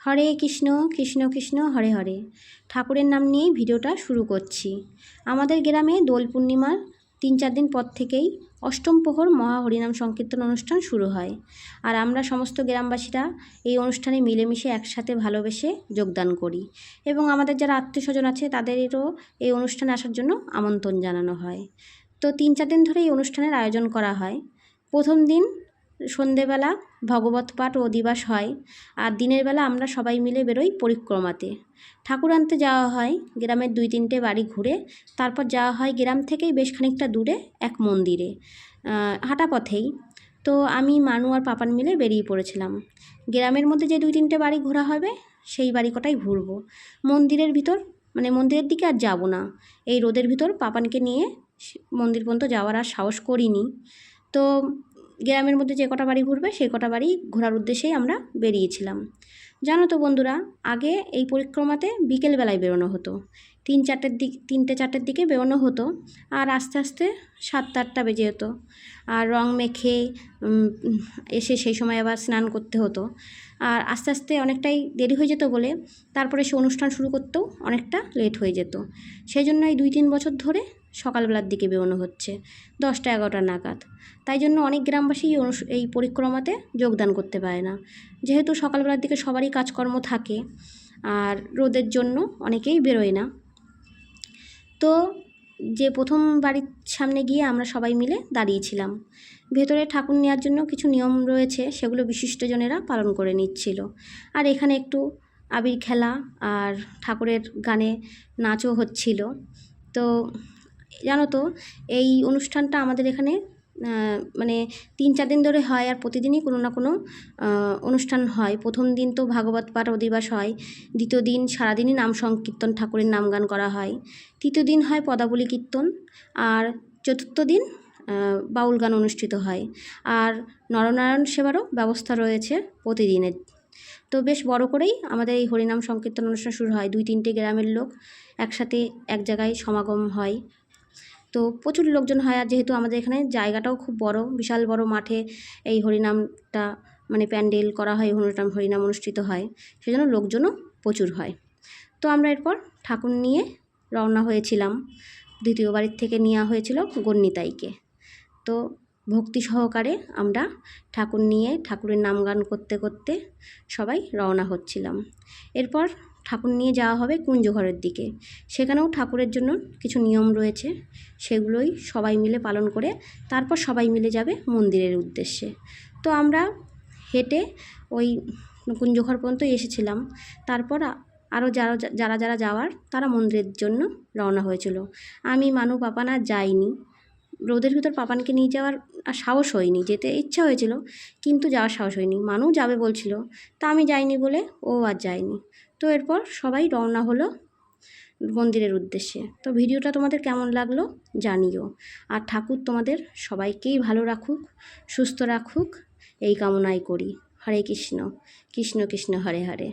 হরে কৃষ্ণ কৃষ্ণ কৃষ্ণ হরে হরে। ঠাকুরের নাম নিয়েই ভিডিওটা শুরু করছি। আমাদের গ্রামে দোল পূর্ণিমার 3-4 দিন পর থেকেই অষ্টম প্রহর মহা হরিনাম সংকীর্তন অনুষ্ঠান শুরু হয়। আর আমরা সমস্ত গ্রামবাসীরা এই অনুষ্ঠানে মিলেমিশে একসাথে ভালোবেসে যোগদান করি এবং আমাদের যারা আত্মীয়স্বজন আছে তাদেরও এই অনুষ্ঠানে আসার জন্য আমন্ত্রণ জানানো হয়। তো 3-4 দিন ধরে এই অনুষ্ঠানের আয়োজন করা হয়। প্রথম দিন সন্ধেবেলা ভগবত পাঠ ও অধিবাস হয়, আর দিনের বেলা আমরা সবাই মিলে বেরোই পরিক্রমাতে। ঠাকুর আনতে যাওয়া হয় গ্রামের 2-3টে বাড়ি ঘুরে, তারপর যাওয়া হয় গ্রাম থেকেই বেশ খানিকটা দূরে এক মন্দিরে, হাঁটা পথেই। তো আমি মানু আর পাপান মিলে বেরিয়ে পড়েছিলাম। গ্রামের মধ্যে যে 2-3টে বাড়ি ঘোরা হবে সেই বাড়ি কটাই ঘুরবো। মন্দিরের ভিতর মন্দিরের দিকে আর যাব না, এই রোদের ভিতর পাপানকে নিয়ে মন্দির পর্যন্ত যাওয়ার আর সাহস করিনি। তো গ্রামের মধ্যে যে কটা বাড়ি ঘুরবে সেই কটা বাড়ি ঘোরার উদ্দেশ্যেই আমরা বেরিয়েছিলাম। জানো তো বন্ধুরা, আগে এই পরিক্রমাতে বিকেলবেলায় বেরোনো হতো, 3-4টের দিকে বেরোনো হতো, আর আস্তে আস্তে 7-8টা বেজে যেত। আর রং মেখে এসে সেই সময় আবার স্নান করতে হতো, আর আস্তে আস্তে অনেকটাই দেরি হয়ে যেত বলে তারপরে সে অনুষ্ঠান শুরু করতেও অনেকটা লেট হয়ে যেত। সেই জন্য এই 2-3 বছর ধরে সকালবেলার দিকে বেরোনো হচ্ছে, 10টা-11টা নাগাদ। তাই জন্য অনেক গ্রামবাসী এই পরিক্রমাতে যোগদান করতে পারে না, যেহেতু সকালবেলার দিকে সবারই কাজকর্ম থাকে আর রোদের জন্য অনেকেই বেরোয় না। তো যে প্রথম বাড়ির সামনে গিয়ে আমরা সবাই মিলে দাঁড়িয়েছিলাম। ভেতরে ঠাকুর নেওয়ার জন্য কিছু নিয়ম রয়েছে, সেগুলো বিশিষ্টজনেরা পালন করে নিচ্ছিল। আর এখানে একটু আবির খেলা আর ঠাকুরের গানে নাচও হচ্ছিল। তো জানো তো, এই অনুষ্ঠানটা আমাদের এখানে 3-4 দিন ধরে হয়, আর প্রতিদিনই কোনো না কোনো অনুষ্ঠান হয়। প্রথম দিন তো ভাগবত পাঠ অধিবাস হয়, দ্বিতীয় দিন সারাদিনই নাম সংকীর্তন, ঠাকুরের নাম গান করা হয়, তৃতীয় দিন হয় পদাবলী কীর্তন, আর চতুর্থ দিন বাউল গান অনুষ্ঠিত হয়। আর নরনারায়ণ সেবারও ব্যবস্থা রয়েছে প্রতিদিনের। তো বেশ বড় করেই আমাদের এই হরিনাম সংকীর্তন অনুষ্ঠান শুরু হয়। 2-3টে গ্রামের লোক একসাথে এক জায়গায় সমাগম হয়, তো প্রচুর লোকজন হয়। আর যেহেতু আমাদের এখানে জায়গাটাও খুব বড়, বিশাল বড় মাঠে এই হরিনামটা প্যান্ডেল করা হয়, হরিনাম অনুষ্ঠিত হয়, সেজন্য লোকজনও প্রচুর হয়। তো আমরা এরপর ঠাকুর নিয়ে রওনা হয়েছিলাম। দ্বিতীয় বাড়ির থেকে নেওয়া হয়েছিল গণ্যিতাইকে। তো ভক্তি সহকারে আমরা ঠাকুর নিয়ে ঠাকুরের নাম গান করতে করতে সবাই রওনা হচ্ছিলাম। এরপর ঠাকুর নিয়ে যাওয়া হবে কুঞ্জঘরের দিকে। সেখানেও ঠাকুরের জন্য কিছু নিয়ম রয়েছে, সেগুলোই সবাই মিলে পালন করে তারপর সবাই মিলে যাবে মন্দিরের উদ্দেশ্যে। তো আমরা হেঁটে ওই কুঞ্জঘর পর্যন্ত এসেছিলাম। তারপর আরও যারা যাওয়ার তারা মন্দিরের জন্য রওনা হয়েছিল। আমি মানু পাপান আর যাইনি, রোদের ভিতর পাপানকে নিয়ে যাওয়ার আর সাহস হয়নি। যেতে ইচ্ছা হয়েছিল কিন্তু যাওয়ার সাহস হয়নি। মানু যাবে বলছিল, তা আমি যাইনি বলে ও আর যায়নি। তো এরপর সবাই রওনা হলো মন্দিরের উদ্দেশ্যে। তো ভিডিওটা তোমাদের কেমন লাগলো জানিও, আর ঠাকুর তোমাদের সবাইকেই ভালো রাখুক, সুস্থ রাখুক, এই কামনাই করি। হরে কৃষ্ণ কৃষ্ণ কৃষ্ণ হরে হরে।